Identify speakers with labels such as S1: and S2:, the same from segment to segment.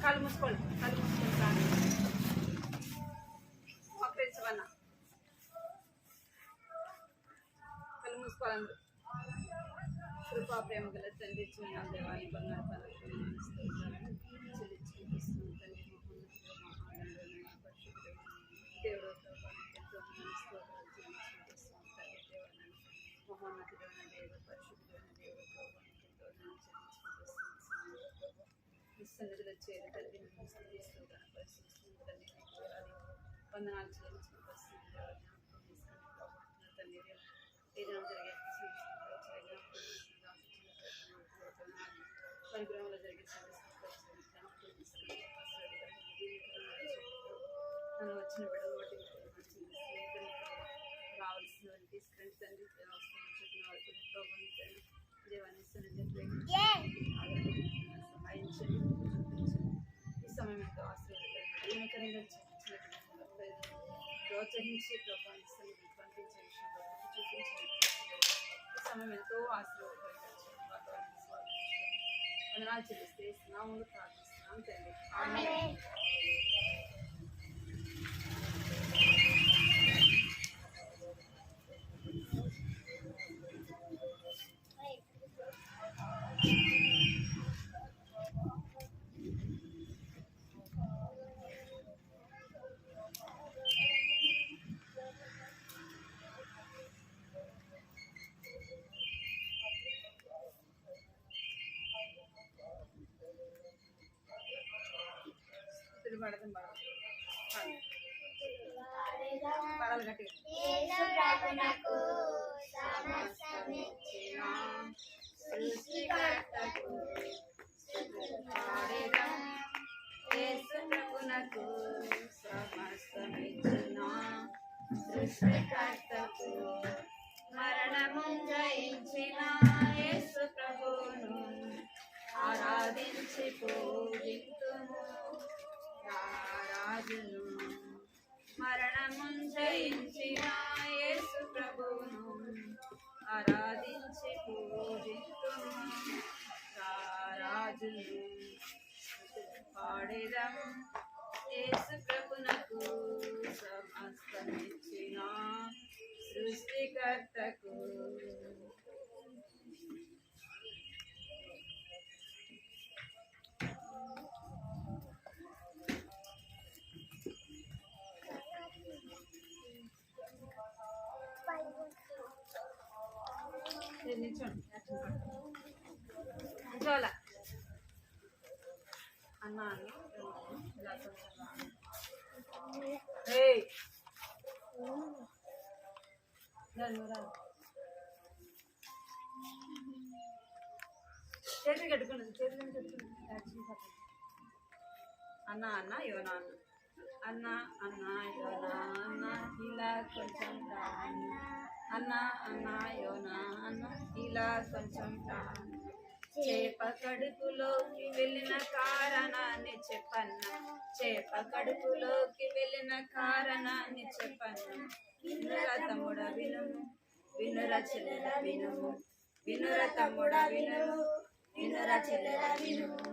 S1: కాలు మూసుకోండి మాకు తెలుసువన్నా కళ్ళు మూసుకోవాలందరూ. కృపా ప్రేమ గల తండ్రి చిన్న దేవాన్ని బంగారు దేవుడితో మహోన్నతుడైన దేవుడు పరిశుద్ధుడైన దేవుడితో సన్నిధిలో చేరి తండ్రి మేము స్థితిస్తూ పరిశీలిస్తుంది తండ్రి వందనాలు చెల్లించిన తండ్రి ఏదైనా జరిగే పరిగ్రహంలో జరిగే నన్ను వచ్చిన బిడ్డలు వాటి రావాల్సిన తీసుకురండి తండ్రి చెప్పిన వారికి తండ్రి దేవాన్ని సహాయించండి. ఈ సమయం ఎంతో ఆశీర్వదించండి. ప్రోత్సహించి ప్రభావిస్తాన్ని పంపించే విషయంలో చూపించండి. ఈ సమయం ఎంతో ఆశీర్వదించండి. వందనాలు చెల్లిస్తే స్నాములు ప్రార్థిస్తున్నాం తండ్రి. ఆమేన్. పడాలి సృష్టికర్తకు మరణము జయించిన యేసు ప్రభువును ఆరాధించి పూజింతుము. రాజును మరణము జయించిన యేసు ప్రభువును ఆరాధించి పూజింతుము. రాజును పాడేదం యేసు ప్రభునకు సమస్తమిచ్చిన సృష్టికర్తకు. నిల్చోలా అన్నా చేతులు కట్టుకున్నది అన్న అన్న యోనా అన్న అన్న యోనా అన్న ఇలా కొంచెం అన్న అన్న యోనా అన్న ఇలా కొంచెం చేప కడుపులోకి వెళ్ళిన కారణాన్ని చెప్పన్న. చేప కడుపులోకి వెళ్ళిన కారణాన్ని చెప్పన్న. వినురా తమ్ముడ వినుము, వినురా చెల్లెల వినుము, వినురా తమ్ముడ వినుము, వినురా చెల్లెల వినుము.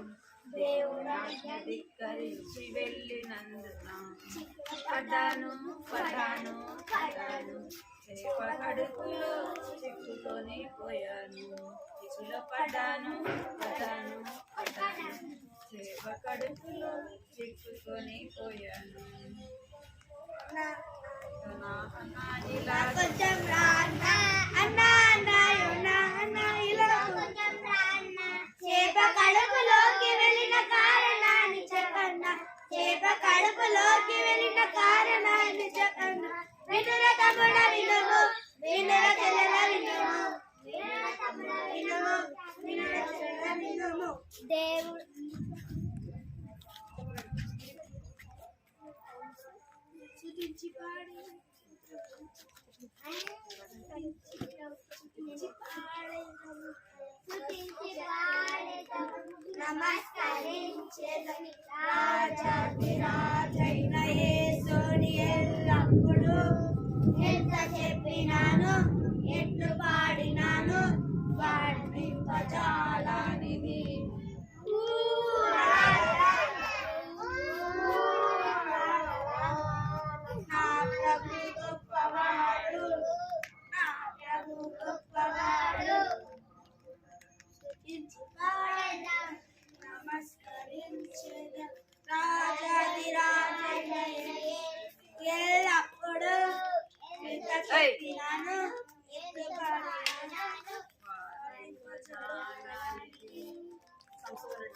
S1: దేవుడాజ్ఞ ధిక్కరించి వెళ్ళినందున పడ్డాను పడ్డాను పడ్డాను. చేప కడుపులో చిక్కుకొని పోయాను. ఇసులో పడ్డాను పడ్డాను పడ్డాను. చేప కడుపులో చిక్కుకొని పోయాను. ఇలా కొంచెం రాన్నా అన్నా అన్నా యోనా అన్నా ఇలా కొంచెం రాన్నా. చేప కడుపులోకి వెళ్ళిన కారణాన్ని చెప్పన్నా. చేప కడుపులోకి వెళ్ళిన కారణాన్ని చెప్పన్నా. వినురా తమ్ముడ వినుము, వినురా చెల్లెల వినుము, వినురా తమ్ముడ వినుము, వినురా చెల్లెల వినుము. దేవుడు స్తుతించి పాడి
S2: నమస్కరించెదను రాజాధిరాజైన యేసుని ఎల్లప్పుడూ ఎంత చెప్పినాను ఎట్లు పాడినాను వర్ణింపజాలనిది నా ప్రభు గొప్పవాడు నా ప్రభు గొప్పవాడు నమస్కరించెదను రాజాధిరాజైన ఎల్లప్పుడూ ఎంత చెప్పినాను ఎట్లు పాడినాను
S1: సంసోను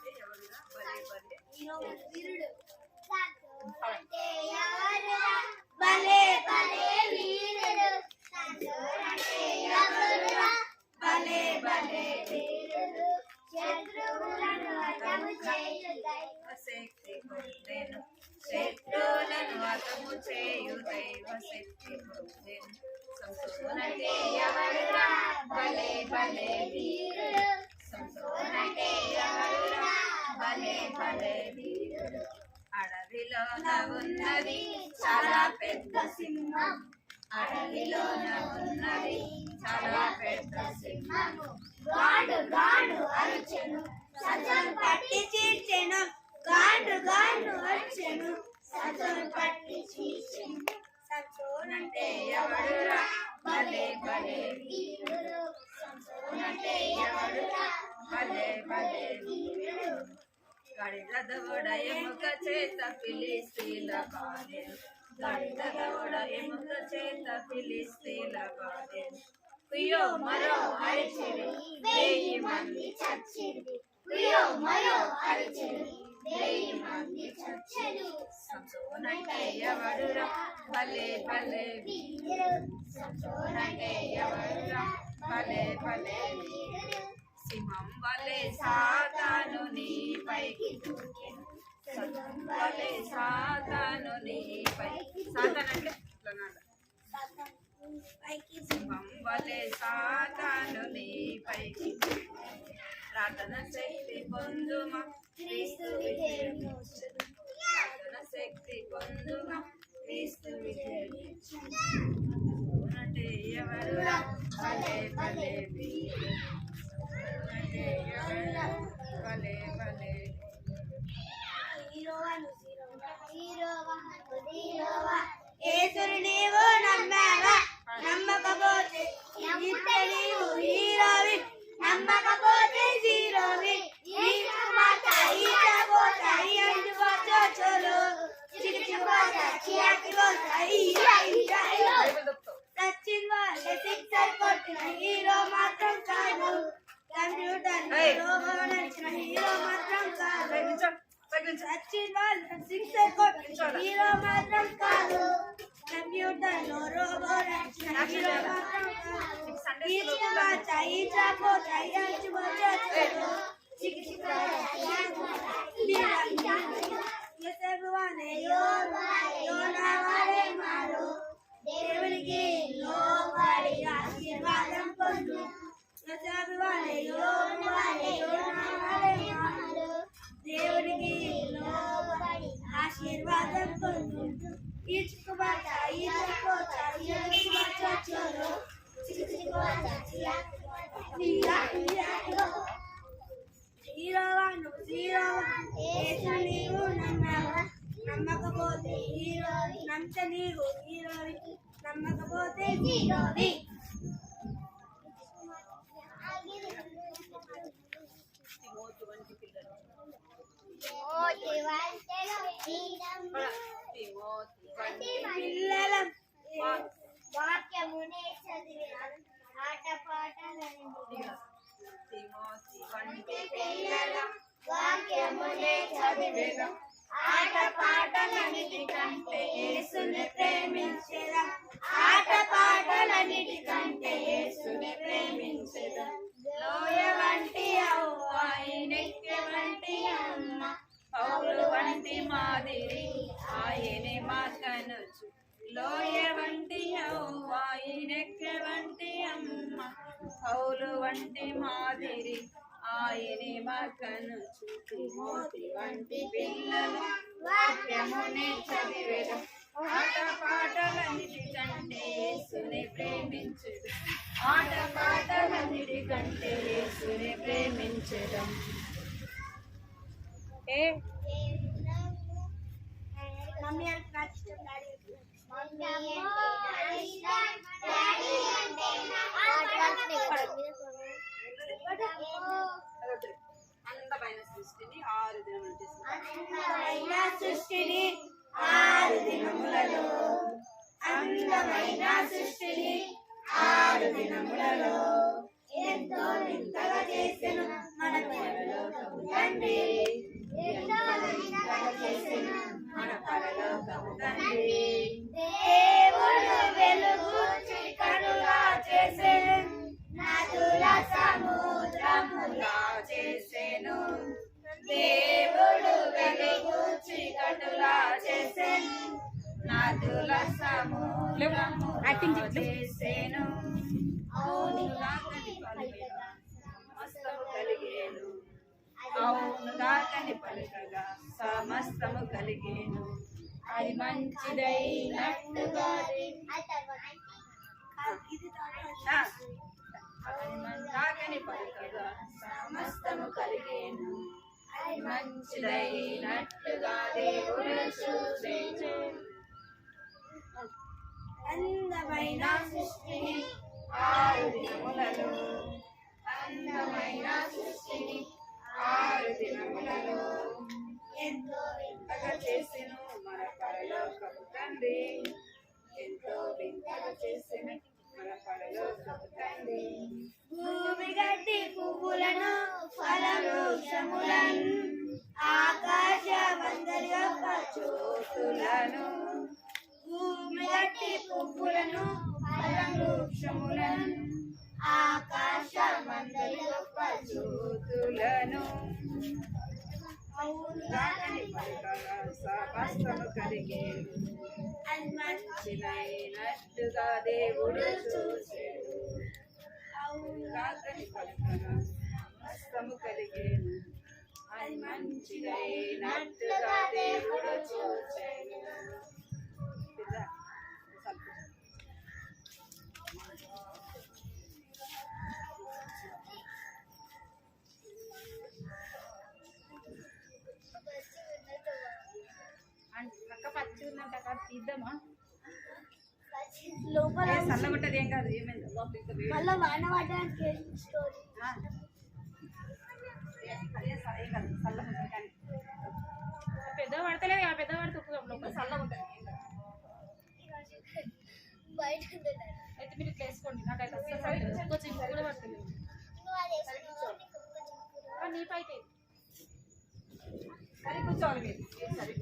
S1: అంటే ఎవరురా? భలే భలే
S2: వీరుడు సంసోనంటే ఎవరురా? భలే భలే వీరుడు శత్రువులను హతము చేయు
S1: శక్తి పొందెను శత్రువులను హతము చేయు దైవ శక్తి పొందెను సంసోనంటే ఎవరురా? భలే భలే
S2: వీరుడు సంసోనంటే ఎవరురా? భలే భలే వీరుడు
S1: అడవిలోన ఉన్నది చాలా పెద్ద సింహం అడవిలోన ఉన్నది చాలా పెద్ద సింహం
S2: గాండు గాండు అరిచెను సజను పట్టి చీల్చెను గాండు గాండు అరిచెను సజను పట్టి చీల్చెను సంసోనంటే
S1: ఎవడురా? భలే భలే
S2: వీరుడు సంసోనంటే ఎవడురా?
S1: భలే భలే వీరుడు గడిదవడ ఎముక చేత ఫిలిస్తీన్ల బాధెను గడిదవడ ఎముక చేత ఫిలిస్తీన్ల బాధెను కుయ్యో మరో అరిచెను 1000 మంది
S2: చచ్చిరి కుయో మరో అరిచెను 1000 మంది చచ్చెను
S1: సంసోనంటే ఎవడురా? భలే భలే
S2: వీరుడు సంసోనంటే ఎవడురా?
S1: భలే భలే
S2: వీరుడు
S1: సింహం వలె సాతాను నీపైకి దూకెను సింహం వలె సాతాను నీపైకి సాతాను అంటే సింహం వలె సాతాను నీపైకి ప్రార్థన శక్తి పొందుమా క్రీస్తు విజయమిచ్చును ప్రార్థన శక్తి పొందుమా క్రీస్తు విజయమిచ్చును అంటే ఎవరురా? భలే భలే వీరుడు అంటే ఎవరురా? భలే భలే
S2: యేసుని నీవు నమ్మావా నమ్మకపోతే ఇప్పుడు నీవు హీరోవి నమ్మకపోతే జీరోవి నీకు మాతాయి పోతాయి అంటుకోచోలు చికిచిపోతాయి సచిన్ వాళ్ళ సిక్సర్ కొట్టిన హీరో మాత్రం కాదు కంప్యూటర్ రోబో నడిచిన హీరో మాత్రం కాదు సచిన్ వాళ్ళ సిక్సర్ కొట్టిన హీరో మాత్రం కాదు కంప్యూటర్ లో రోబో నడిచిన హీరో మాత్రం కాదు చికిచిపోతాయి చాపోతాయి అంటుకోచోలు దేవునికి లోబడి ఆశీర్వాదం పొందు దేవునికి లోబడి ఆశీర్వాదం పొందు ఈచుకుబాట ఈచుకోట ఈచుకోచోలు హీరోవాను యేసు నీవు నమ్మావా నమ్మకపోతే హీరోవి నమ్మితే నీవు హీరోవి నమ్మకపోతే జీరోవి
S1: తిమోతి వంటి పిల్లలు తిమోతి వంటి
S2: పిల్లల వాక్యమునే చదివిన ఆటపాటలని
S1: తిమోతి వంటి పిల్లల
S2: వాక్యమునే చదివిన ఆటపాటలన్నిటికంటే యేసుని ప్రేమించెదా ఆటపాటలన్నిటికంటే యేసుని ప్రేమించెదా లోయ వంటి అవ్వ
S1: ఆయనెక్కె వంటి అమ్మ పౌలు వంటి మాదిరి ఆయనే మాతనుచు లోయ వంటి ఆయనెక్కె వంటి అమ్మ పౌలు వంటి మాదిరి ఆయనే మకను చూపి మోతి వంటి పిల్లలు వాక్యమునే చదివేదం ఆట పాటలన్నిటి కంటే యేసుని ప్రేమించదు ఆట పాటలన్నిటి కంటే యేసుని ప్రేమించడం ఏ
S2: మమ్మీ అంటే నాకు ఇష్టం డాడీ అంటే
S1: అందమైన సృష్టిని 6 దినములు చేసింది
S2: అందమైన సృష్టిని 6 దినములలో అందమైన సృష్టిని 6 దినములలో ఎంతో వింతగా చేసెను మన పరలోకపు తండ్రి ఎంతో వింతగా చేసెను మన పరలోకపు తండ్రి దేవుడు వెలుగు చీకటిగా చేసెను నదుల సముద్రములా చేసెను దేవుడు వెలుగు చీకటిలా చేసెను నదుల సముద్రములా చేసెను అవునుగా పలికగా సమస్తము కలిగేను అవునుగా కని పలికగా సమస్తము కలిగేను అది మంచిదైనట్టుగా మందాకని పలుకగా సమస్తము కలిగేను అది మంచిదైనట్టుగా దేవుడు చూసేను అందమైన సృష్టిని 6 దినములలో అందమైన సృష్టిని 6 దినములలో ఎంతో వింతగా చేసెను మన పరలోకపు తండ్రి ఎంతో వింతగా చేసెను మన పరలోకపు తండ్రి భూమి గడ్డి పువ్వులను ఫలవృక్షములను ఆకాశ మందరి యొక్క చోటులను భూమి గడ్డి పువ్వులను ఫలవృక్షములను ఆకాశ మందరి యొక్క చోటులను అవునుగాని పలుకగా సమస్తము కలిగేను అది మంచిదైనట్టుగా దేవుడు చూసేను అవునుగాని పలుకగా సమస్తము కలిగేను అది మంచిదైనట్టుగా దేవుడు చూసేను అక్క పచ్చి ఉందంట అక్కడ తీద్దామా లోపల చల్లగొట్టది ఏం కాదు ఏమైంది మళ్ళీ వాన పడడానికి స్టోరీ పెద్ద పడతలేదు ఆ పెద్ద పడితే లోపల చల్లగొట్టది బయట అయితే మీరు ఇట్లా వేసుకోండి నాకైతే అసలు కొంచెం కూడా పడతలేదు నీ పైతే సరే కూర్చోవాలి మీరు సరే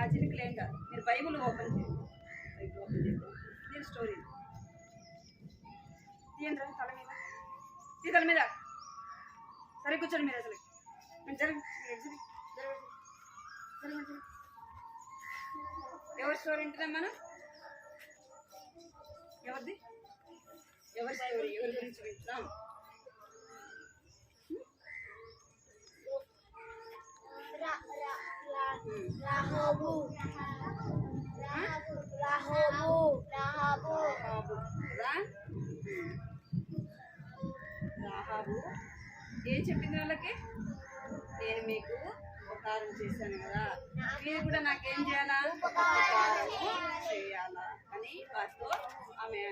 S2: ఆ చిలుకలు ఏం కాదు మీరు బైబుల్ ఓపెన్ చేయండి బైబుల్ ఓపెన్ చేయండి దీని స్టోరీ తీయండి రా తల మీద తల మీద సరే కూర్చోండి మీరు అసలు ఎవరి స్టోరీ వింటున్నాం మనం ఎవరిది ఎవరి స్టోరీ ఎవరి గురించి వింటున్నాం రాహబు ఏం చెప్పింది వాళ్ళకి నేను మీకు ఉపకారం చేశాను కదా మీరు కూడా నాకేం చేయాలా ఉపకారము చేయాలా అని వారితో ఆమె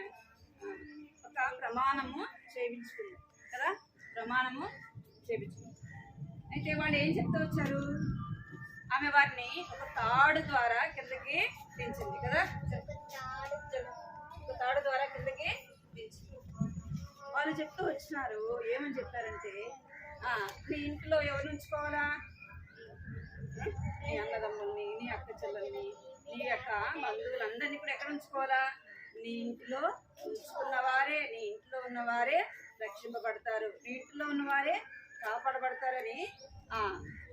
S2: ఒక ప్రమాణము చేయించుకుంది కదా ప్రమాణము చేయించుకుంది అయితే వాళ్ళు ఏం చెప్తూ వచ్చారు ఆమె వారిని ఒక తాడు ద్వారా కిందకి దించింది కదా ఒక తాడు ద్వారా కిందకి దించింది వాళ్ళు చెప్తూ వచ్చినారు ఏమని చెప్పారంటే నీ ఇంట్లో ఎవరు ఉంచుకోవాలా నీ అన్నదమ్ముల్ని నీ అక్క చెల్లెల్ని నీ యొక్క బంధువులందరినీ కూడా ఎక్కడ ఉంచుకోవాలా నీ ఇంట్లో ఉంచుకున్నవారే నీ ఇంట్లో ఉన్నవారే రక్షింపబడతారు నీ ఇంట్లో ఉన్నవారే కాపాడబడతారని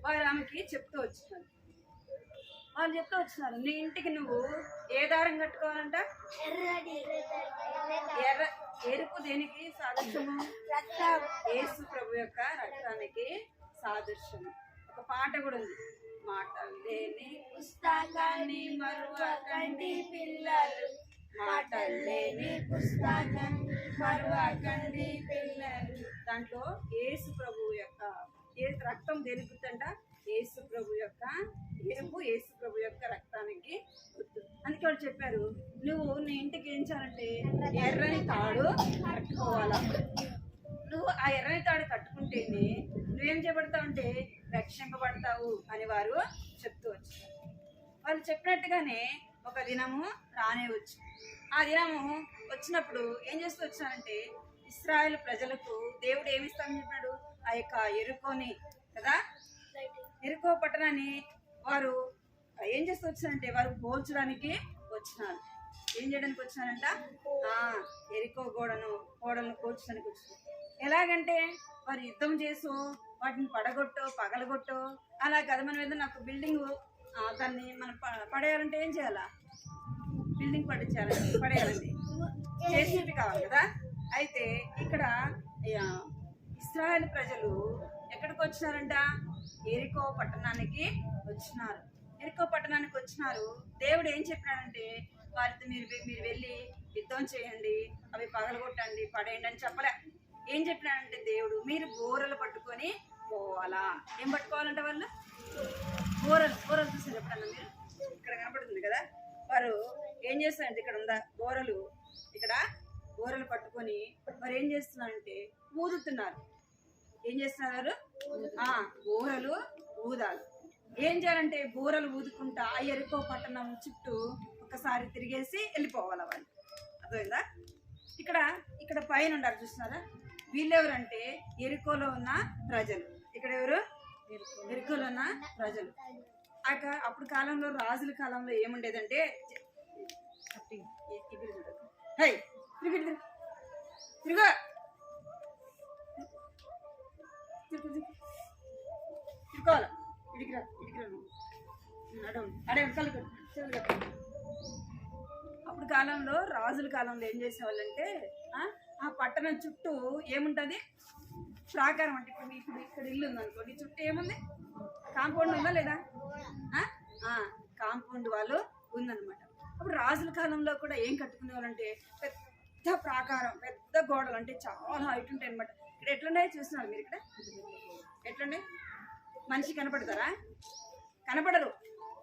S2: వారు ఆమెకి చెప్తూ వచ్చినారు వాళ్ళు చెప్తూ వచ్చినారు నీ ఇంటికి నువ్వు ఏ దారం కట్టుకోవాలంట ఎరుపు దేనికి సాదృశ్యము? యేసు ప్రభు యొక్క రక్తానికి సాదృశ్యము. ఒక పాట కూడా ఉంది, మాటలు లేని పుస్తకాన్ని మరువకండి పిల్లలు, మాటలు లేని పుస్తకాన్ని మరువకండి పిల్లలు. దాంట్లో యేసు ప్రభు యొక్క రక్తం దేనికి గుర్తంట? యేసు ప్రభు యొక్క ఎరుపు యేసు ప్రభు యొక్క రక్తానికి గుర్తు. అందుకే వాళ్ళు చెప్పారు, నువ్వు నీ ఇంటికి ఏం చేయాలంటే ఎర్రని తాడు కట్టుకోవాలా. నువ్వు ఆ ఎర్రని తాడు కట్టుకుంటేనే నువ్వేం చేయబడతావు అంటే రక్షింపబడతావు అని వారు చెప్తూ వచ్చారు. వాళ్ళు చెప్పినట్టుగానే ఒక దినము రానే వచ్చు. ఆ దినము వచ్చినప్పుడు ఏం చేస్తూ వచ్చారంటే ఇశ్రాయేలు ప్రజలకు దేవుడు ఏమిస్తామని చెప్పాడు? ఆ యొక్క ఎరుకోని కదా, ఎరుకో పట్టణాన్ని వారు ఏం చేస్తూ వచ్చారంటే వారు పోల్చడానికి వచ్చినారు. ఏం చేయడానికి వచ్చినారంట? ఎరుకో గోడలను పోల్చడానికి వచ్చినారు. ఎలాగంటే వారు యుద్ధం చేసు వాటిని పగలగొట్టో అలా కదా. మనం ఏదైనా ఒక బిల్డింగ్ దాన్ని మనం పడేయాలంటే ఏం చేయాలా? బిల్డింగ్ పడేయాలంటే చేసేది కావాలి కదా. అయితే ఇక్కడ ఇశ్రాయేలు ప్రజలు ఎక్కడికి వచ్చినారంట? ఎరికో పట్టణానికి వచ్చినారు. ఎరికో పట్టణానికి వచ్చినారు. దేవుడు ఏం చెప్పాడంటే వారితో మీరు వెళ్ళి యుద్ధం చేయండి, అవి పగలగొట్టండి, పడేయండి అని చెప్పలే. ఏం చెప్పినాడంటే దేవుడు, మీరు బోరలు పట్టుకొని పోవాలా. ఏం పట్టుకోవాలంటే వాళ్ళు బోరలు చూసారు ఎప్పుడన్నా మీరు? ఇక్కడ కనపడుతుంది కదా. వారు ఏం చేస్తారంటే ఇక్కడ ఉందా బోరలు, ఇక్కడ బోరలు పట్టుకొని వారు ఏం చేస్తున్నారంటే ఊదుతున్నారు. ఏం చేస్తున్నారు? బోరలు ఊదాలి. ఏం చేయాలంటే బోరలు ఊదుకుంటా ఆ ఎరుకో పట్టణం చుట్టూ ఒకసారి తిరిగేసి వెళ్ళిపోవాలి వాళ్ళు. అర్థమైందా? ఇక్కడ పైన ఉన్నారు చూస్తున్నారా, వీళ్ళెవరంటే ఎరుకోలో ఉన్న ప్రజలు. ఇక్కడ ఎవరు? ఎరుకోలో ఉన్న ప్రజలు. అప్పుడు కాలంలో రాజుల కాలంలో ఏముండేదంటే తిరుకోవాలి. అప్పుడు కాలంలో రాజుల కాలంలో ఏం చేసేవాళ్ళంటే ఆ పట్టణం చుట్టూ ఏముంటుంది? ప్రాకారం. అంటే ఇప్పుడు ఇక్కడ ఇల్లు ఉందనుకోండి, చుట్టూ ఏముంది? కాంపౌండ్ ఉందా లేదా? కాంపౌండ్ వాళ్ళు ఉందన్నమాట. అప్పుడు రాజుల కాలంలో కూడా ఏం కట్టుకునే వాళ్ళంటే పెద్ద ప్రాకారం, పెద్ద గోడలు, అంటే చాలా హైట్ ఉంటాయి అనమాట. ఇక్కడ ఎట్లున్నాయో చూస్తున్నారు మీరు? ఇక్కడ ఎట్లున్నాయి? మనిషి కనపడతారా? కనపడరు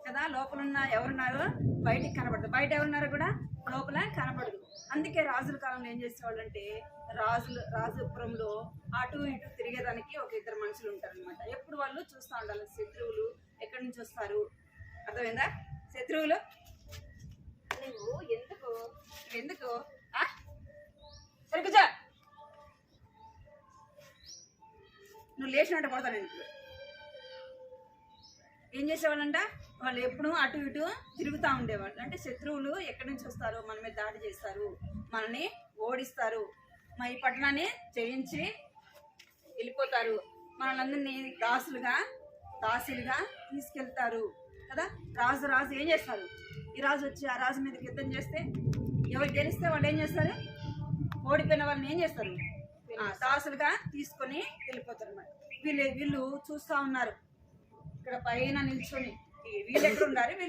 S2: కదా. లోపల ఉన్న ఎవరున్నారో బయటికి కనపడదు, బయట ఎవరున్నారో కూడా లోపల కనపడదు. అందుకే రాజుల కాలంలో ఏం చేసేవాళ్ళంటే రాజపురంలో అటు ఇటు తిరిగేదానికి ఒక ఇద్దరు మనుషులు ఉంటారనమాట. ఎప్పుడు వాళ్ళు చూస్తూ ఉండాలి శత్రువులు ఎక్కడి నుంచి వస్తారు. అర్థమైందా? శత్రువులు నువ్వు ఎందుకు సరిగ్గా నువ్వు లేచినట్టు పోతాను. ఇంట్లో ఏం చేసేవాళ్ళంట? వాళ్ళు ఎప్పుడు అటు ఇటు తిరుగుతూ ఉండేవాళ్ళు. అంటే శత్రువులు ఎక్కడి నుంచి వస్తారు, మన మీద దాడి చేస్తారు, మనల్ని ఓడిస్తారు, మా ఈ పట్టణాన్ని జయించి వెళ్ళిపోతారు, మనల్ని దాసులుగా తీసుకెళ్తారు కదా. రాజు ఏం చేస్తారు? ఈ రాజు వచ్చి ఆ రాజు మీదకి యుద్ధం చేస్తే ఎవరు గెలిస్తే వాళ్ళు ఏం చేస్తారు? ఓడిపోయిన వాళ్ళని ఏం చేస్తారు? దాసులుగా తీసుకొని వెళ్ళిపోతారు అన్నమాట. వీళ్ళు చూస్తూ ఉన్నారు ఇక్కడ పైన నిల్చొని. వీళ్ళు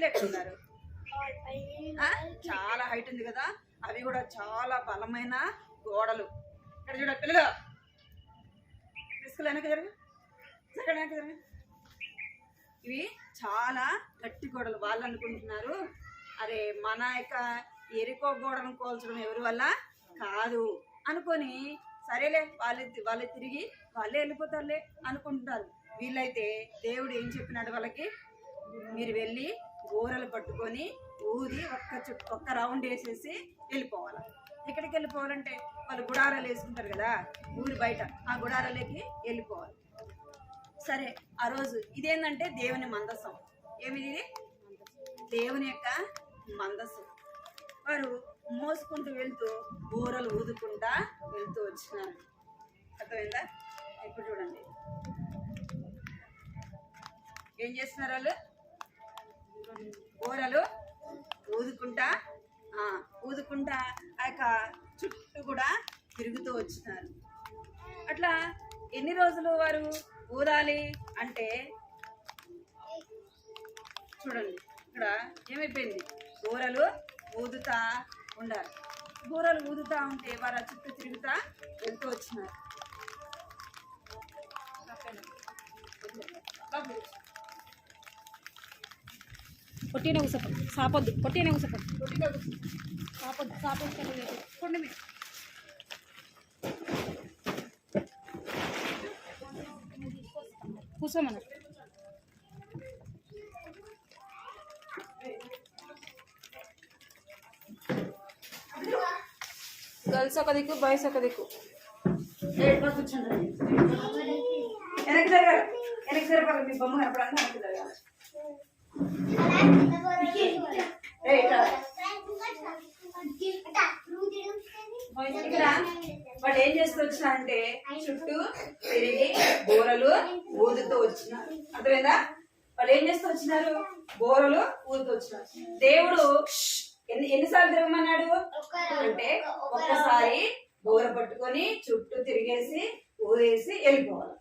S2: ఎక్కడున్నారు? చాలా హైట్ ఉంది కదా. అవి కూడా చాలా బలమైన గోడలు. ఇక్కడ చూడ పిల్లలు తీసుకెళ్ళి వెనక జరగ. ఇవి చాలా గట్టి గోడలు. వాళ్ళు అనుకుంటున్నారు అరే మన యొక్క ఎరుకో గోడను కోల్చడం ఎవరి వల్ల కాదు అనుకొని సరేలే వాళ్ళే తిరిగి వాళ్ళే వెళ్ళిపోతారులే అనుకుంటున్నారు. వీళ్ళైతే దేవుడు ఏం చెప్పినాడు వాళ్ళకి? మీరు వెళ్ళి గోరలు పట్టుకొని ఊది ఒక్క రౌండ్ వేసేసి వెళ్ళిపోవాలి. ఎక్కడికి వెళ్ళిపోవాలంటే వాళ్ళు గుడారాలు వేసుకుంటారు కదా ఊరి బయట, ఆ గుడారాలకి వెళ్ళిపోవాలి. సరే, ఆ రోజు ఇదేంటంటే దేవుని మందసం. ఏమిది? దేవుని యొక్క మందసం. వారు మోసుకుంటూ వెళ్తూ బూరలు ఊదుకుంటా వెళ్తూ వచ్చినారు. అర్థమైందా? ఇప్పుడు చూడండి ఏం చేస్తున్నారు వాళ్ళు? బూరలు ఊదుకుంటా ఆ యొక్క చుట్టూ కూడా తిరుగుతూ వచ్చినారు. అట్లా ఎన్ని రోజులు వారు ఊదాలి అంటే చూడండి, ఇక్కడ ఏమైపోయింది, బూరలు ఊదుతా ఉండాలి. బూరలు ఊదుతా ఉంటే వారు చుట్టూ తిరుగుతా వెళ్తూ వచ్చినారు.
S3: పొట్టినే కూసపడు, సాపొద్దు, పొట్టినే కూసపడు, సాపొద్దు, సాపొద్దు కొండ మీద కూసోమన్న. గర్ల్స్ ఒక దిక్కు, బాయ్స్ ఒక దిక్కు.
S2: కూర్చుంటారు, వెనక్కి జరగాలి, వెనక్కి జరగాలి. మీ బొమ్మ కనపడాలని వెనక్కి జరగాలి. ఇక్కడ వాళ్ళు ఏం చేస్తూ వచ్చినారంటే చుట్టూ తిరిగి బోరలు ఊదుతూ వచ్చినారు. అర్థమైందా? వాళ్ళు ఏం చేస్తూ వచ్చినారు, బోరలు ఊదుతూ వచ్చినారు. దేవుడు ఎన్నిసార్లు తిరగమన్నాడు అంటే ఒక్కసారి బోర పట్టుకొని చుట్టూ తిరిగేసి ఊదేసి వెళ్ళిపోవాలి.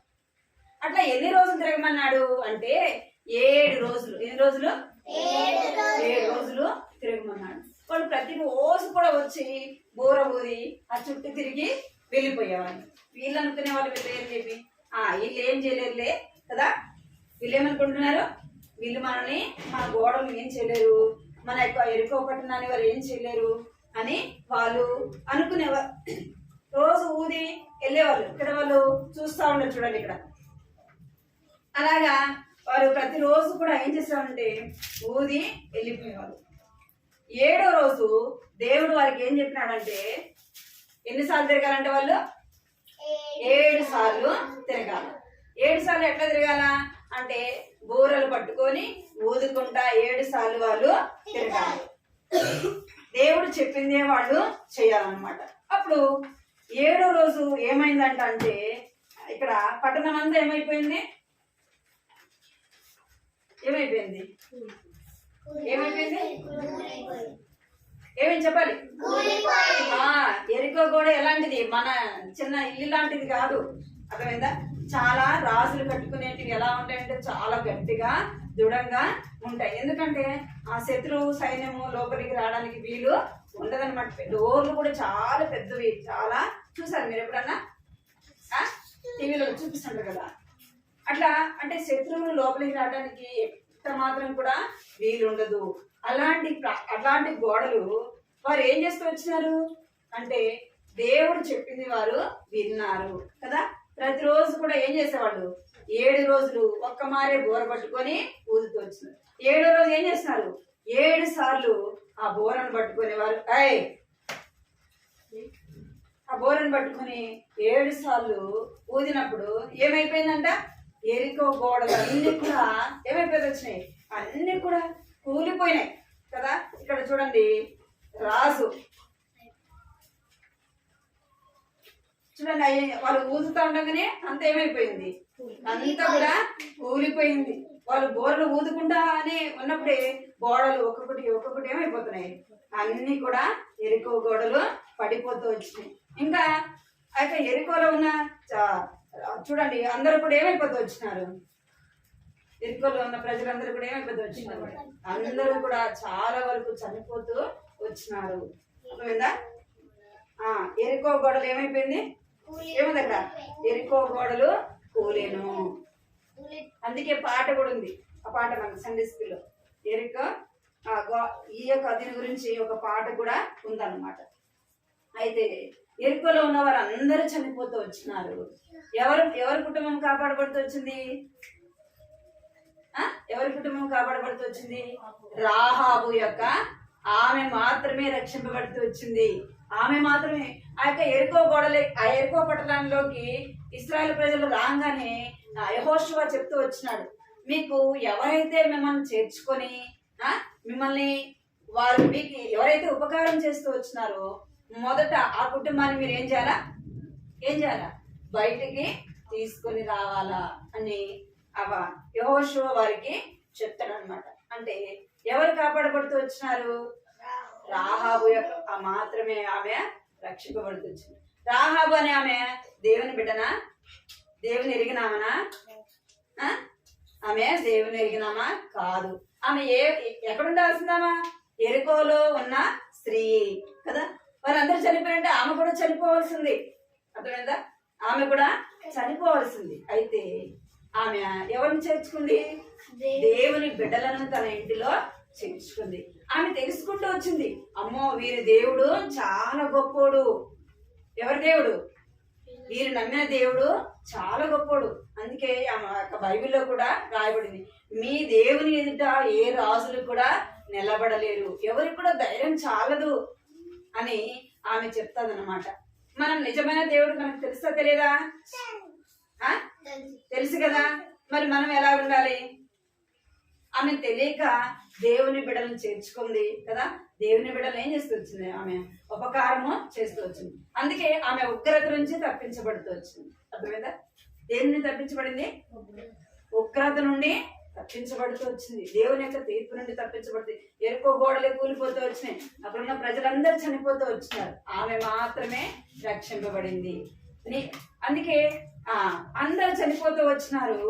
S2: అట్లా ఎన్ని రోజులు తిరగమన్నాడు అంటే 7 రోజులు. ఎన్ని రోజులు? 7 రోజులు తిరగమన్నాడు. వాళ్ళు ప్రతి రోజు కూడా వచ్చి బోర ఊది ఆ చుట్టూ తిరిగి వెళ్ళిపోయేవాళ్ళు. వీళ్ళు అనుకునే వాళ్ళు వీళ్ళు ఏం చెప్పి వీళ్ళు ఏం చేయలేరులే కదా, వీళ్ళు ఏమనుకుంటున్నారు, వీళ్ళు మనల్ని మన గోడలు ఏం చేయలేరు, మన ఎరుకో పట్టణాన్ని వారు ఏం చేయలేరు అని వాళ్ళు అనుకునేవారు. రోజు ఊది వెళ్ళేవాళ్ళు. ఇక్కడ వాళ్ళు చూస్తూ ఉండరు చూడండి. ఇక్కడ అలాగా వారు ప్రతిరోజు కూడా ఏం చేస్తారంటే ఊది వెళ్ళిపోయేవాళ్ళు. 7వ రోజు దేవుడు వారికి ఏం చెప్పినాడంటే ఎన్నిసార్లు తిరగాలంటే వాళ్ళు 7 సార్లు తిరగాలి. 7 సార్లు ఎట్లా తిరగాల అంటే బూరలు పట్టుకొని ఊదుకుంటా 7 సార్లు వాళ్ళు తిరగాలి. దేవుడు చెప్పిందే వాళ్ళు చేయాలన్నమాట. అప్పుడు 7వ రోజు ఏమైందంట అంటే ఇక్కడ పట్టణం అంతా ఏమైపోయింది, ఏమైపోయింది, ఏమైపోయింది, ఏమేమి చెప్పాలి. ఎరికో గోడ ఎలాంటిది, మన చిన్న ఇల్లు లాంటిది కాదు. అర్థమైందా? చాలా రాజులు కట్టుకునేటివి ఎలా ఉంటాయంటే చాలా గట్టిగా దృఢంగా ఉంటాయి. ఎందుకంటే ఆ శత్రువు సైన్యము లోపలికి రావడానికి వీలు ఉండదన్నమాట. డోర్లు కూడా చాలా పెద్దవి. చాలా చూసారు మీరు ఎప్పుడన్నా, టీవీలో చూపిస్తుంటారు కదా. అట్లా అంటే శత్రువులు లోపలికి రావడానికి ఎంత మాత్రం కూడా వీలు ఉండదు. అలాంటి గోడలు వారు ఏం చేస్తూ వచ్చినారు అంటే దేవుడు చెప్పింది వారు విన్నారు కదా. ప్రతిరోజు కూడా ఏం చేసేవాళ్ళు 7 రోజులు ఒక్క మారే బోర పట్టుకొని ఊదుతూ వచ్చినారు. 7వ రోజు ఏం చేస్తున్నారు, 7 సార్లు ఆ బోరను పట్టుకునే వారు. ఆ బోరను పట్టుకుని 7 సార్లు ఊదినప్పుడు ఏమైపోయిందంట, ఎరికో గోడలు అన్ని కూడా ఏమైపోయి వచ్చినాయి, అన్ని కూడా కూలిపోయినాయి కదా. ఇక్కడ చూడండి, రాజు చూడండి, వాళ్ళు ఊదుతా ఉండగానే అంత ఏమైపోయింది, అంతా కూడా కూలిపోయింది. వాళ్ళు బోరలు ఊదుకుంటా అని ఉన్నప్పుడే గోడలు ఒక్కొక్కటి ఏమైపోతున్నాయి, అన్ని కూడా ఎరికో గోడలు పడిపోతూ వచ్చినాయి. ఇంకా అయితే ఎరికోలో ఉన్న చూడండి అందరూ కూడా ఏమైపోతూ వచ్చినారు, ఎరుకలో ఉన్న ప్రజలందరూ కూడా ఏమైపోతూ వచ్చినారు, అందరూ కూడా చాలా వరకు చనిపోతూ వచ్చినారు. అర్థమైందా? ఎరికో గోడలు ఏమైపోయింది, ఏముంది అక్కడ, ఎరికో గోడలు కూలేను. అందుకే పాట కూడా ఉంది. ఆ పాట మనకి సండే స్కూల్లో ఎరికో ఈ యొక్క దీని గురించి ఒక పాట కూడా ఉందన్నమాట. అయితే ఎరుకలో ఉన్న వారు అందరూ చనిపోతూ వచ్చినారు. ఎవరి కుటుంబం కాపాడబడుతూ వచ్చింది, ఎవరి కుటుంబం కాపాడబడుతూ వచ్చింది, రాహాబు యొక్క ఆమె మాత్రమే రక్షింపబడుతూ వచ్చింది. ఆమె మాత్రమే ఆ యొక్క ఎరుకో పట్టణంలోకి ఇశ్రాయేలు ప్రజలు రాగానే యెహోషువ చెప్తూ వచ్చినాడు, మీకు ఎవరైతే మిమ్మల్ని చేర్చుకొని మిమ్మల్ని మీకు ఎవరైతే ఉపకారం చేస్తూ వచ్చినారో మొదట ఆ కుటుంబాన్ని మీరు ఏం చేయాలా బయటికి తీసుకొని రావాలా అని యెహోషువ వారికి చెప్తాడనమాట. అంటే ఎవరు కాపాడబడుతూ వచ్చినారు, రాహాబు యొక్క మాత్రమే ఆమె రక్షింపబడుతూ వచ్చింది. రాహాబు అనే ఆమె దేవుని బిడ్డనా? దేవుని ఎరిగినామనా? ఆమె దేవుని ఎరిగినామా? కాదు. ఆమె ఎక్కడ ఉండాల్సిందామా? ఎరుకోలో ఉన్న స్త్రీ కదా. వారందరూ చనిపోయారంటే ఆమె కూడా చనిపోవాల్సింది. అర్థమైందా? ఆమె కూడా చనిపోవాల్సింది. అయితే ఆమె ఎవరిని చేర్చుకుంది? దేవుని బిడ్డలను తన ఇంటిలో చేర్చుకుంది. ఆమె తెలుసుకుంటూ వచ్చింది, అమ్మో వీరి దేవుడు చాలా గొప్పోడు. ఎవరి దేవుడు? వీరు నమ్మిన దేవుడు చాలా గొప్పోడు. అందుకే ఆమె బైబిల్లో కూడా రాయబడింది, మీ దేవుని ఎదుట ఏ రాజులు కూడా నిలబడలేరు, ఎవరికి కూడా ధైర్యం చాలదు అని ఆమె చెప్తాదన్నమాట. మనం నిజమైన దేవుడు మనకు తెలుసా తెలియదా? తెలుసు కదా. మరి మనం ఎలా ఉండాలి? ఆమె తెలియక దేవుని బిడ్డలను చేర్చుకుంది కదా. దేవుని బిడ్డలు ఏం చేస్తూ వచ్చింది? ఆమె ఉపకారము చేస్తూ వచ్చింది. అందుకే ఆమె ఉగ్రత నుంచి తప్పించబడుతూ వచ్చింది. అర్థమైందా? దేని నుండి తప్పించబడింది? ఉగ్రత నుండి తప్పించబడుతూ వచ్చింది. దేవుని యొక్క తీర్పు నుండి తప్పించబడుతుంది. ఎరుకో గోడలే కూలిపోతూ వచ్చినాయి, అక్కడున్న ప్రజలందరూ చనిపోతూ వచ్చినారు, ఆమె మాత్రమే రక్షింపబడింది. అందుకే అందరూ చనిపోతూ వచ్చినారు.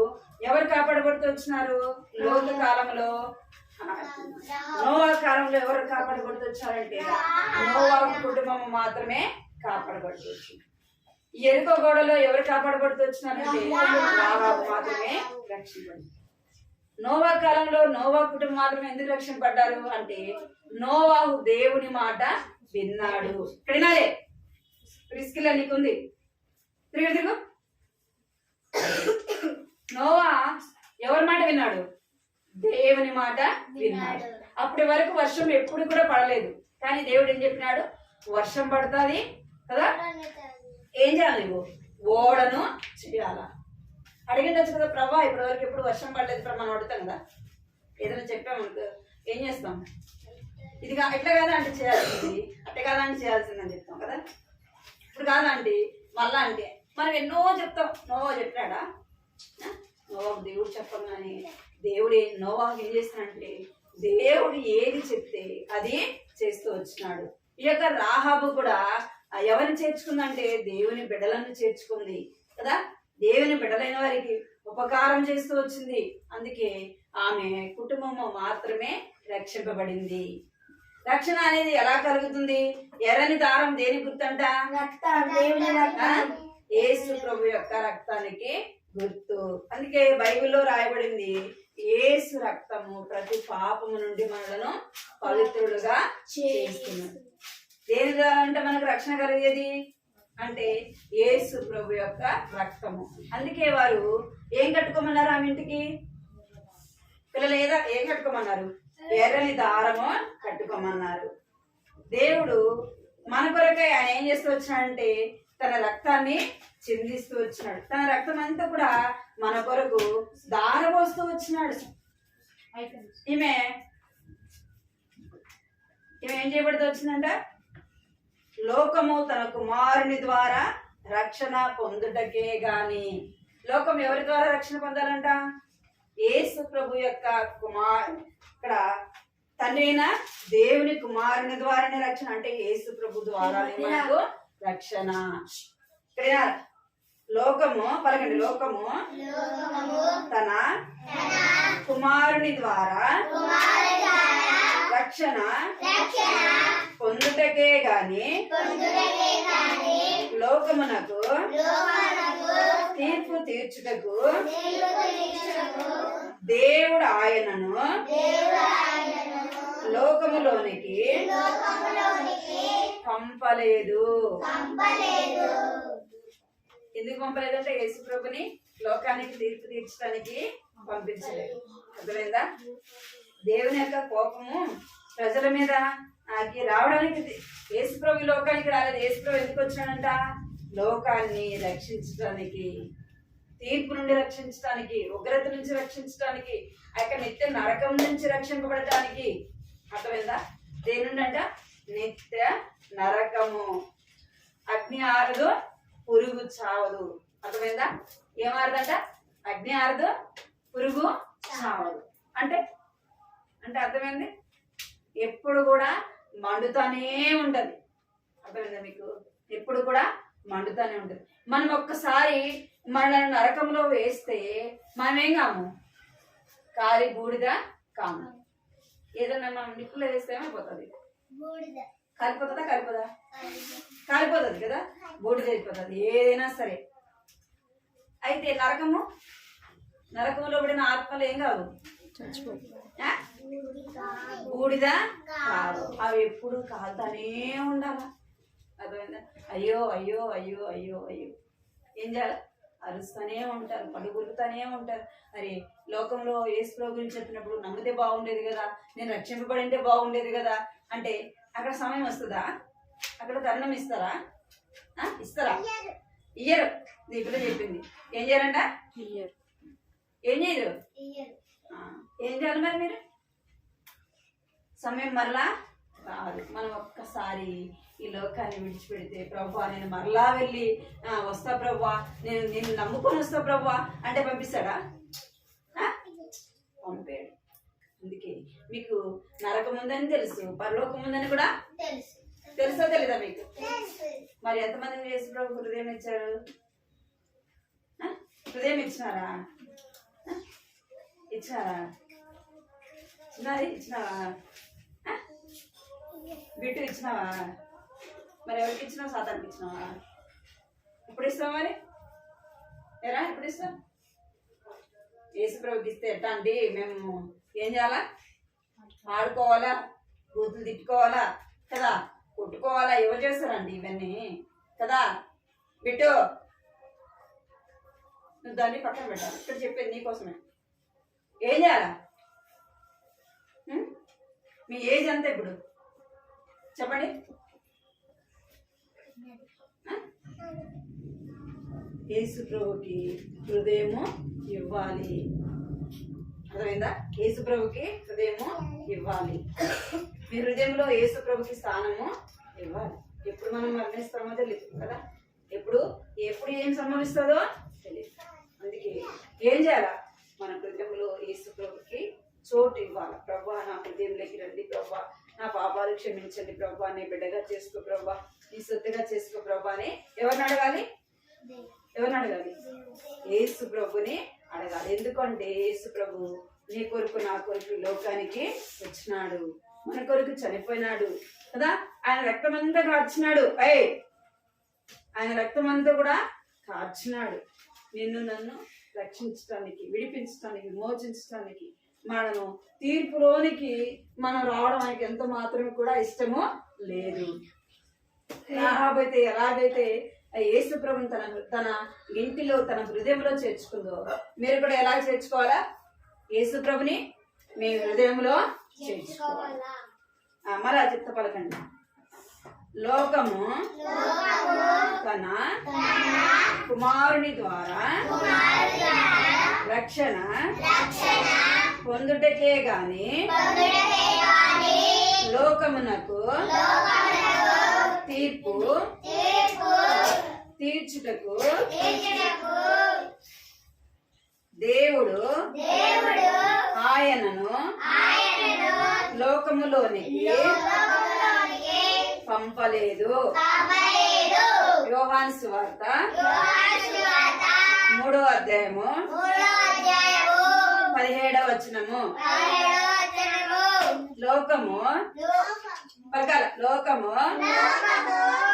S2: ఎవరు కాపాడబడుతూ వచ్చినారు? లోతు కాలంలో, నోవా కాలంలో ఎవరు కాపాడబడుతూ వచ్చారంటే నోవా కుటుంబం మాత్రమే కాపాడబడుతూ వచ్చింది. ఎరుకో గోడలో ఎవరు కాపాడబడుతూ వచ్చినారంటే రాహాబు మాత్రమే రక్షింపబడింది. నోవా కాలంలో నోవా కుటుంబం మాత్రమే ఎందుకు రక్షింపబడ్డారు అంటే నోవాహు దేవుని మాట విన్నాడు. ఇక్కడ వినాలే, ప్రిస్కిల్లా నీకుంది, తిరుగు. నోవా ఎవరి మాట విన్నాడు? దేవుని మాట విన్నాడు. అప్పటి వరకు వర్షం ఎప్పుడు కూడా పడలేదు, కానీ దేవుడు ఏం చెప్పినాడు? వర్షం పడుతుంది కదా, ఏం చేయాలి? నువ్వు ఓడను చేయాలా? అడిగిండొచ్చు కదా, ప్రభా ఇప్పటి వరకు ఎప్పుడు వర్షం పడలేదు ప్రభా, మనం అడుగుతాం కదా. ఏదైనా చెప్పామనుకో ఏం చేస్తాం? ఇది ఎట్లా కాదా అంటే చేయాల్సింది, అట్లా కాదా అంటే చేయాల్సిందని చెప్తాం కదా. ఇప్పుడు కాదా అంటే మళ్ళా అంటే మనం ఎన్నో చెప్తాం. నోవా చెప్పాడా? నోవాకు దేవుడు చెప్పగానే దేవుడు నోవాకు ఏం చేస్తానంటే దేవుడు ఏది చెప్తే అది చేస్తూ వచ్చినాడు. ఈ యొక్క రాహాబు కూడా ఎవరిని చేర్చుకుందంటే దేవుని బిడ్డలను చేర్చుకుంది కదా. దేవుని బిడ్డలైన వారికి ఉపకారం చేస్తూ వచ్చింది. అందుకే ఆమె కుటుంబము మాత్రమే రక్షింపబడింది. రక్షణ అనేది ఎలా కలుగుతుంది? ఎర్రని దారం దేని గుర్తంట? యేసు ప్రభు యొక్క రక్తానికి గుర్తు. అందుకే బైబిల్లో రాయబడింది, యేసు రక్తము ప్రతి పాపము నుండి మనలను పవిత్రులుగా చేస్తున్నది. దేని ద్వారా అంటే మనకు రక్షణ కలిగేది అంటే యేసు ప్రభు యొక్క రక్తము. అందుకే వారు ఏం కట్టుకోమన్నారు? ఆమె ఇంటికి పిల్లలు ఏం కట్టుకోమన్నారు? ఎర్రని దారము కట్టుకోమన్నారు. దేవుడు మన కొరకై ఆయన ఏం చేస్తూ వచ్చినాడంటే తన రక్తాన్ని చిందిస్తూ వచ్చినాడు. తన రక్తం అంతా కూడా మన కొరకు దారపోస్తూ వచ్చినాడు. ఈమె ఏం చేయబడుతూ వచ్చిందంట? లోకము తన కుమారుని ద్వారా రక్షణ పొందుటకే గాని. లోకం ఎవరి ద్వారా రక్షణ పొందాలంట? యేసు ప్రభు యొక్క ఇక్కడ తండ్రి అయిన దేవుని కుమారుని ద్వారానే రక్షణ. అంటే యేసు ప్రభు ద్వారా మనకు రక్షణ. ఇక్కడ లోకము పలకండి, లోకము తన కుమారుని ద్వారా రక్షణ పొందుటకే గాని లోకమునకు తీర్పు తీర్చుటకు దేవుడు ఆయనను లోకములోనికి పంపలేదు. ఎందుకు పంపలేదంటే యేసు ప్రభుని లోకానికి తీర్పు తీర్చడానికి పంపించలేదు. అర్థమైందా? దేవుని యొక్క కోపము ప్రజల మీద రావడానికి యేసు ప్రభు లోకానికి రాలేదు. యేసు ప్రభు ఎందుకు వచ్చినాడంట? లోకాన్ని రక్షించడానికి, తీర్పు నుండి రక్షించడానికి, ఉగ్రత నుంచి రక్షించడానికి, ఆ యొక్క నిత్య నరకం నుంచి రక్షింపబడటానికి. అర్థమైందా? దేని నుండి అంట? నిత్య నరకము. అగ్ని ఆరదు, పురుగు చావదు. అర్థమైందా? ఏమారదంట? అగ్ని ఆరదు, పురుగు చావదు. అంటే అంటే అర్థమైంది? ఎప్పుడు కూడా మండుతానే ఉంటది. అర్థమైందా మీకు? ఎప్పుడు కూడా మండుతానే ఉంటుంది. మనం ఒక్కసారి మనల్ని నరకంలో వేస్తే మనం ఏం కాము, కాలి బూడిద కాము. ఏదన్నా మనం నిప్పులో వేస్తే ఏమైపోతుంది? కాలిపోతుందా? కాలిపోదా? కాలిపోతుంది కదా, బూడిద అయిపోతుంది ఏదైనా సరే. అయితే నరకంలో పడిన ఆత్మలు ఏం కావు, బూడిద కాదు, అవి ఎప్పుడు కాలుతానే ఉండాల. అర్థమైందా? అయ్యో అయ్యో అయ్యో అయ్యో అయ్యో ఏం చేయాలి? అరుస్తూనే ఉంటారు, పడుగులుతూనే ఉంటారు. అరే లోకంలో యేసు గురించి చెప్పినప్పుడు నమ్మితే బాగుండేది కదా, నేను రక్షింపబడింటే బాగుండేది కదా అంటే అక్కడ సమయం వస్తుందా? అక్కడ తరుణం ఇస్తారా? ఇస్తారా? ఇయ్యరు. నీకులో చెప్పింది ఏం చేయాలంట? ఏం చేయరు. ఏం చేయాలి మరి మీరు? సమయం మరలా రాదు. మనం ఒక్కసారి ఈ లోకాన్ని విడిచిపెడితే ప్రభువా నేను మరలా వెళ్ళి వస్తా ప్రభువా, నేను నమ్ముకొని వస్తా ప్రభువా అంటే పంపిస్తాడా? పంపాడు. అందుకే మీకు నరకం ఉందని తెలుసు, పరలోకం ఉందని కూడా తెలుసా తెలీదా మీకు? మరి ఎంతమంది యేసు ప్రభు హృదయం ఇచ్చారు? హృదయం ఇచ్చినారా? ఇచ్చినారా? ఇచ్చినావా? బిట్టు ఇచ్చినావా? మరి ఎవరికి ఇచ్చినావు? సాతానికి ఇచ్చినావా? ఇప్పుడు ఇస్తావు మరి ఎరా? ఇప్పుడు ఇస్తాం. యేసు ప్రభుకి ఇస్తే ఎట్టా అండి? మేము ఏం చేయాలా? ఆడుకోవాలా, బూతులు తిట్టుకోవాలా కదా, కొట్టుకోవాలా? ఎవరు చేస్తారండి ఇవన్నీ కదా? బిట్టు నువ్వు దాన్ని పక్కన పెట్టాలి. ఇక్కడ చెప్పేది నీకోసమే. ఏం చేయాలా? మీ ఏజ్ అంతా ఇప్పుడు చెప్పండి. యేసు ప్రభుకి హృదయము ఇవ్వాలి. అర్థమైందా? యేసు ప్రభుకి హృదయము ఇవ్వాలి. మీ హృదయంలో యేసు ప్రభుకి స్థానము ఇవ్వాలి. ఎప్పుడు మనం మరణిస్తామో తెలియదు కదా, ఎప్పుడు ఏం సంభవిస్తుందో తెలియదు. అందుకే ఏం చేయాలా? మన హృదయంలో యేసు ప్రభుకి చోటు ఇవ్వాలి. ప్రభువా నా హృదయంలోకి రండి ప్రభువా, నా పాపాలు క్షమించండి ప్రభువా, నీ బిడ్డగా చేసుకో ప్రభువా, నీ సొత్తుగా చేసుకో ప్రభువా అని ఎవరిని అడగాలి? యేసు ప్రభుని అడగాలి. ఎందుకంటే యేసు ప్రభు నీ కొరకు నా కొరకు లోకానికి వచ్చినాడు, మన కొరకు చనిపోయినాడు కదా. ఆయన రక్తం అంతా కార్చినాడు. ఆయన రక్తం అంతా కూడా కార్చినాడు నిన్ను నన్ను రక్షించడానికి, విడిపించడానికి, విమోచించడానికి. మనము తీర్పులోనికి మనం రావడం ఆయనకి ఎంత మాత్రం కూడా ఇష్టమో లేదు. రాబోతే ఎలాగైతే యేసు ప్రభుని తన ఇంటిలో తన హృదయంలో చేర్చుకుందో మీరు కూడా ఎలా చేర్చుకోవాలా? యేసు ప్రభుని మీ హృదయంలో చేర్చుకోవాలా. మరా చెప్తా పలకండి. లోకము తన కుమారుని ద్వారా రక్షణ పొందుటకే గాని లోకమునకు తీర్పు తీర్చుటకు దేవుడు ఆయనను లోకములోనికి పంపలేదు. యోహాను సువార్త 3వ అధ్యాయము 17వ వచనము. లోకము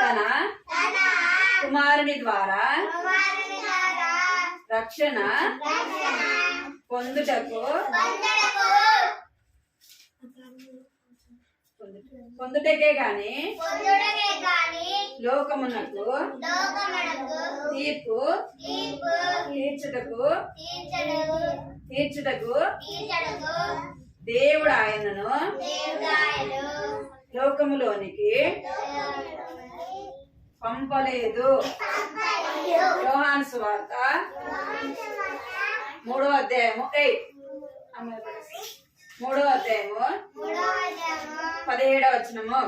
S2: తన కుమారుని ద్వారా రక్షణ పొందుటకే గాని లోకమునకు తీర్పు తీర్చుటకు దేవుడు ఆయనను లోకములోనికి పంపలేదు. యోహాను సువార్త 3వ అధ్యాయము 17వ వచనము.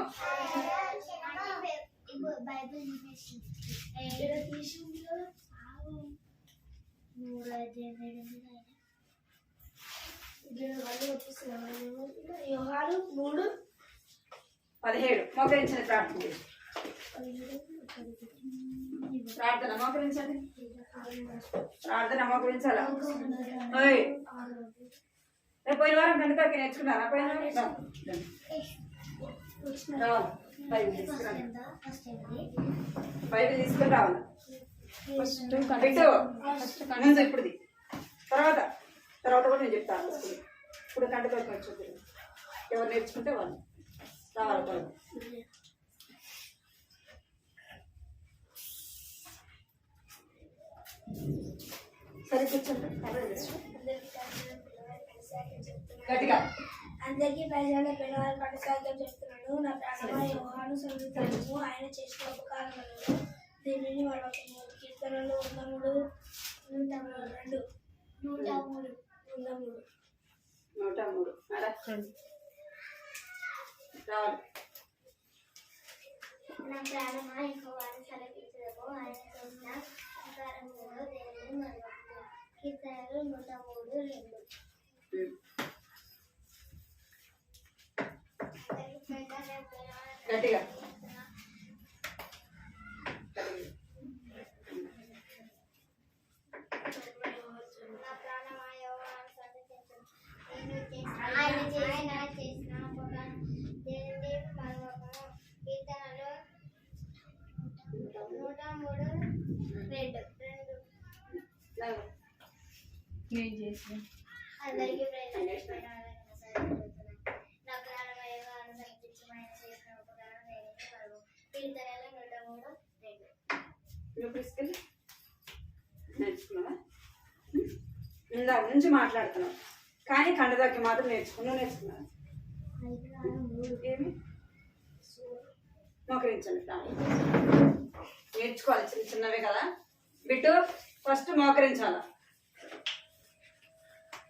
S2: యోహాను 3:17 మోకరించిన ప్రార్థన చేసి ప్రార్థన మోకరించండి. ప్రార్థన మోకరించాలా? ఓయ్ రేపు పోయిన వారం గంటకి నేర్చుకున్నారా? పోయిన వారం రావాలి. బైబిల్ తీసుకురావాలి. బైబిల్ తీసుకుని రావాలి. పెట్టు ముందు ఇప్పుడుది తర్వాత కూడా నేను చెప్తాను. ఇప్పుడు గంటకి వచ్చి ఎవరు నేర్చుకుంటే వాళ్ళు రావాలి. సరే కూర్చోండి. గట్టిగా
S4: అందరికీ ప్రజల పిల్లవారి కొనసాగం చెప్తున్నాను. నా ప్రాణమా యోహాను సంగీతము ఆయన చేసిన ఉపకారములను దీనిని వాడకము. కీర్తనలు 103
S5: నా ప్రాణమా యెహోవాను సెలవించుము ఆయన చేసిన ఉపకారములను దేవుని మరువకు. కీర్తనలు 103:2.
S2: గట్టిగా
S5: నా ప్రాణమా యెహోవాను సెలవించుము ఆయన చేసిన ఉపకారం దేవుని మరువకు. కీర్తనలు 103:2.
S3: నేను చేసిన
S5: అందరికీ నా ప్రాణమా యెహోవాను సెలవించుము ఆయన చేసిన ఉపకారం దేవుని మరువకు. కీర్తనలు 103:2.
S2: నువ్వు తీసుకెళ్ళి నేర్చుకున్నావా? ఇందాక నుంచి మాట్లాడుతున్నావు కానీ కండదాకి మాత్రం నేర్చుకున్నావు. ఏమి మోకరించండి. నేర్చుకోవాలి, చిన్న చిన్నవే కదా బిట్టు. ఫస్ట్ మోకరించాల.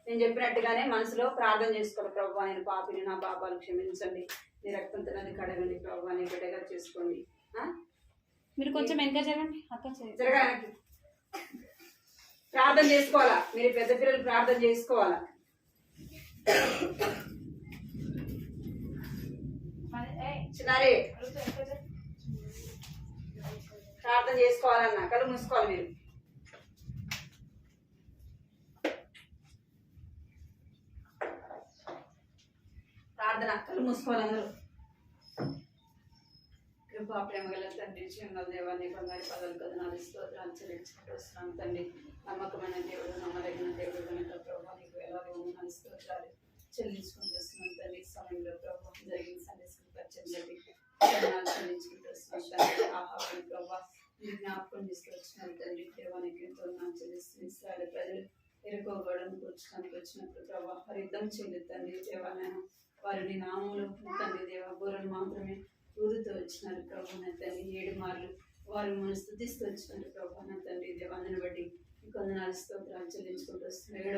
S2: నేను చెప్పినట్టుగానే మనసులో ప్రార్థన చేసుకోవాలి. ప్రభువా నేను పాపిని, నా పాపాలు క్షమించండి, నీ రక్తంతో నన్ను కడగండి ప్రభువా, నీ బిడ్డగా చేసుకోండి.
S3: మీరు కొంచెం వెనక జరగండి. అక్క
S2: జరగడానికి ప్రార్థన చేసుకోవాలా. మీరు పెద్ద పిల్లలు ప్రార్థన చేసుకోవాలా. చిన్నారి ప్రార్థన చేసుకోవాలన్నా కళ్ళు మూసుకోవాలి. మీరు ప్రార్థన కళ్ళు మూసుకోవాలి అందరూ. కృపా ప్రేమ గల తండ్రి, జీవన దేవాన్ని బంగారు పదాలు కథనాలు స్తోత్రాలు చెల్లించుకుంటూ వస్తున్నాం తండ్రి. నమ్మకమైన దేవుడు, నమ్మదగిన దేవుడు కనుక ప్రభావ నీకు ఎలాగో ఉన్న స్తోత్రాలు చెల్లించుకుంటూ వస్తున్నాం తండ్రి. సమయంలో ప్రభావం జరిగిన సందేశం పరిచయండి చెల్లించుకుంటూ వస్తున్నాం తండ్రి. ఆహారం ప్రభావ మీరు జ్ఞాపకం తీసుకొచ్చినారు తండ్రి. దేవానికి ఎంతో చెల్లిస్తుంది. ఇస్రాయేల్ ప్రజలు ఎరుకోగడను కూర్చోడానికి వచ్చినప్పుడు ప్రభావ వారి యుద్ధం చేయలేదు తండ్రి. దేవాలయం వారిని నామంలో తండ్రి దేవ గోరలు మాత్రమే ఊరుతూ వచ్చినారు ప్రభు నా తండ్రి. 7 మార్లు వారు మనం స్థుతిస్తూ వచ్చినారు ప్రభు నా తండ్రి. దేవాన్ని బట్టి కొందనాలు స్తోత్రాలు చెల్లించుకుంటూ వస్తున్నారు.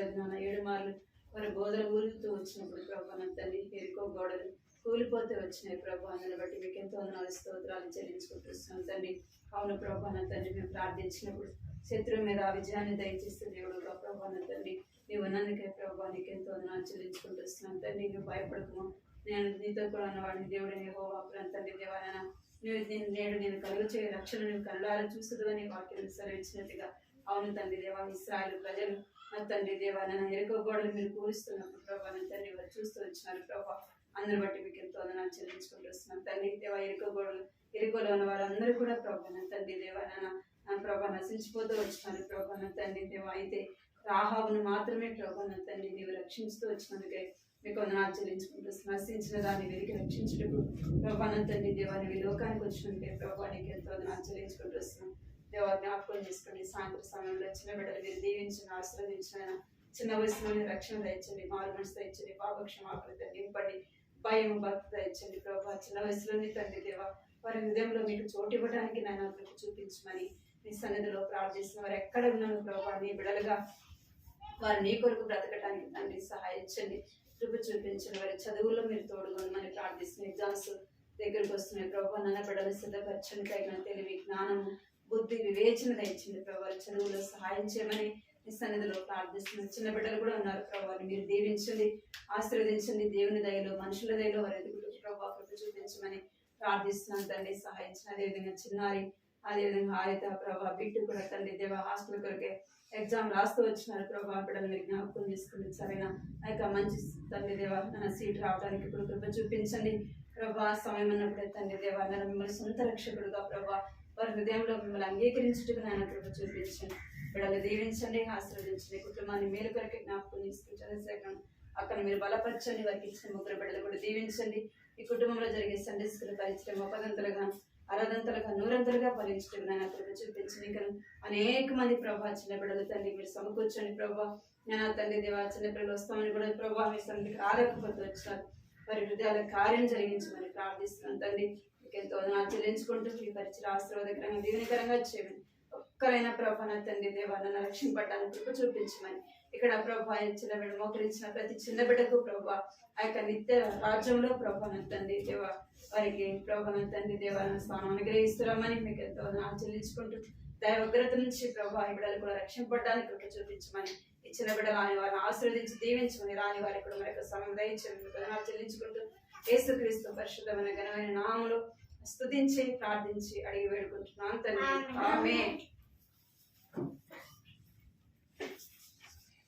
S2: 7 మార్లు వారి బోధలు ఊరుతూ వచ్చినప్పుడు ప్రభు నా తండ్రి ఎరుకో గోడలు కూలిపోతే వచ్చినాయి ప్రభు. అందుని బట్టి మీకు ఎంతో వందనాలు స్తోత్రాలు చెల్లించుకుంటూ వస్తున్నాం తండ్రి. అవును ప్రభు నా తండ్రి, మేము ప్రార్థించినప్పుడు శత్రువు మీద ఆ విజయాన్ని దయచేస్తే దేవుడుగా ప్రభు నా తండ్రి నీవు ఉన్నందుకే ప్రభు నీకు ఎంతో వందనాలు చెల్లించుకుంటూ వస్తున్నాం తండ్రి. నువ్వు భయపడకము, నేను నీతో కూడా ఉన్నవాడిని దేవుడిని యెహోవా తండ్రి. దేవాలన నువ్వు నేడు నేను కలుగు చేయ రక్షణ నువ్వు కళ్ళారా చూస్తుదు అని వాక్యం సెలవిచ్చినట్టుగా అవును తండ్రి దేవా. ఇశ్రాయేలు ప్రజలు నా తండ్రి దేవాలన ఎరుకో గోడలు మీరు కూరుస్తున్నప్పుడు ప్రభా నా తండ్రి వారు చూస్తూ వచ్చినారు ప్రభా. అందరి బట్టి మీకు ఎంతో వందనాలు చెల్లించుకుంటూ వస్తున్నాం తండ్రి దేవా. ఎరుకోలో ఉన్న వారందరూ కూడా ప్రభా నా తండ్రి దేవాలన ప్రభా నశించిపోతూ వచ్చినారు ప్రభా నా తండ్రి దేవా. అయితే రాహాబును మాత్రమే ప్రభా నా తండ్రి నీవు రక్షిస్తూ వచ్చినందుకే మీకు వందనాలు చెల్లించుకుంటూ నశించిన దాన్ని వెలికి రక్షించుటకు ప్రభా నా తండ్రి దేవాన్ని ఈ లోకానికి వచ్చినందుకే ప్రభా నీకు ఎంతో వందనాలు చెల్లించుకుంటూ వస్తున్నాం దేవా. జ్ఞాపకం చేసుకోండి సాయంత్రం సమయంలో చిన్న బిడ్డలు మీరు దీవించిన ఆశీర్వదించిన చిన్న వయసులోనే రక్షణ దయచండి, మారు మనసు దయచండి, పాప క్షమాపణ నింపండి, భయం భక్తి దయచండి ప్రభా. చిన్న వయసులోనే తండ్రి దేవా వారి హృదయంలో మీకు చోటు ఇవ్వడానికి నాయన మీకు చూపించమని మీ సన్నిధిలో ప్రార్థిస్తున్న వారు ఎక్కడ ఉన్నాను ప్రభా నీ బిడలుగా వారు నీ కొరకు బ్రతకడానికి తండ్రి సహాయించండి, కృప చూపించండి. వారి చదువుల్లో మీరు తోడుగొనమని ప్రార్థిస్తున్న ఎగ్జామ్స్ దగ్గరకు వస్తున్నాయి ప్రభా. నన్న బిడ్డలు సిద్ధపరచండి, తగిన తెలివి జ్ఞానము బుద్ధి వివేచన దయచండి ప్రభా. చదువులో సహాయం చేయమని మీ సన్నిధిలో ప్రార్థిస్తున్నారు. చిన్న బిడ్డలు కూడా ఉన్నారు ప్రభాని మీరు దీవించండి, ఆశీర్వదించండి. దేవుని దయలో మనుషుల దయలో వారు ఎదుగుతూ ప్రభావ కృప చూపించమని ప్రార్థిస్తున్నాను తండ్రి, సహాయించిన అదేవిధంగా చిన్నారి, అదేవిధంగా హారిత ప్రభా బిట్టు కూడా తండ్రి దేవ హాస్టల్ కొరకే ఎగ్జామ్ రాస్తూ వచ్చినారు ప్రభా. బిడ్డలు మీరు జ్ఞాపకం చేసుకుని సరైన ఆ యొక్క మంచి తండ్రి దేవ నా సీట్ రావడానికి ఇప్పుడు కృప చూపించండి ప్రభా. సమయం అన్నప్పుడే తండ్రి దేవ నన్ను మిమ్మల్ని సొంత రక్షకుడుగా ప్రభా వారి హృదయంలో మిమ్మల్ని అంగీకరించుటకు నాయన కృప చూపించండి. బిడ్డలు దీవించండి, ఆశీర్వదించండి, కుటుంబాన్ని మేలు కొరకే జ్ఞాపకం చేసుకుని చంద్రశేఖరం అక్కడ మీరు బలపరచండి. వారికి ఇచ్చిన ముగ్గురు బిడ్డలు కూడా దీవించండి. ఈ కుటుంబంలో జరిగే సండే స్కూల్ పరిచయం పదంతలుగా అరదంతలుగా నూరంతలుగా ఫలించడం నాయన కృప చూపించండి. ఇంకా అనేక మంది ప్రభా చిన్న బిడ్డలు తండ్రి మీరు సమకూర్చండి ప్రభా. నేను తండ్రి దేవా చిన్న పిల్లలు వస్తామని కూడా ప్రభా మీ సన్నిధికి రాలేకపోతే వచ్చినారు, వారి హృదయాల కార్యం జరిగించమని ప్రార్థిస్తున్నాను తండ్రి. ఎంతో చెల్లించుకుంటూ ఈ పరిచయం ఆశీర్వాదకరంగా దీవెనకరంగా చేయమని ఒక్కరైనా ప్రభా నా తండ్రి దేవా నన్ను రక్షింపడానికి కృప చూపించమని ఇక్కడ ప్రభా చిన్న బిడ్డ మోకరించిన ప్రతి చిన్న బిడ్డకు ప్రభా ఆ యొక్క నిత్య రాజ్యంలో ప్రభా నా తండ్రి దేవా వారికి ప్రభా నా తండ్రి దేవాలను స్థానం అనుగ్రహిస్తున్నామని మీకు ఎంతో చెల్లించుకుంటూ దైవ ఉగ్రత నుంచి ప్రభా ఈ బిడ్డలు కూడా రక్షింపడానికి కృప చూపించమని ఇచ్చిన బిడ్డ రాని వారిని ఆశీర్వదించి దీవించమని రాని వారికి కూడా మరొక సమయం దయచేయమని చెల్లించుకుంటూ యేసుక్రీస్తు పరిశుద్ధమైన ఘనమైన నామములో స్తుతించి ప్రార్థించి అడిగి వేడుకుంటున్నాను తండ్రి. ఆమేన్.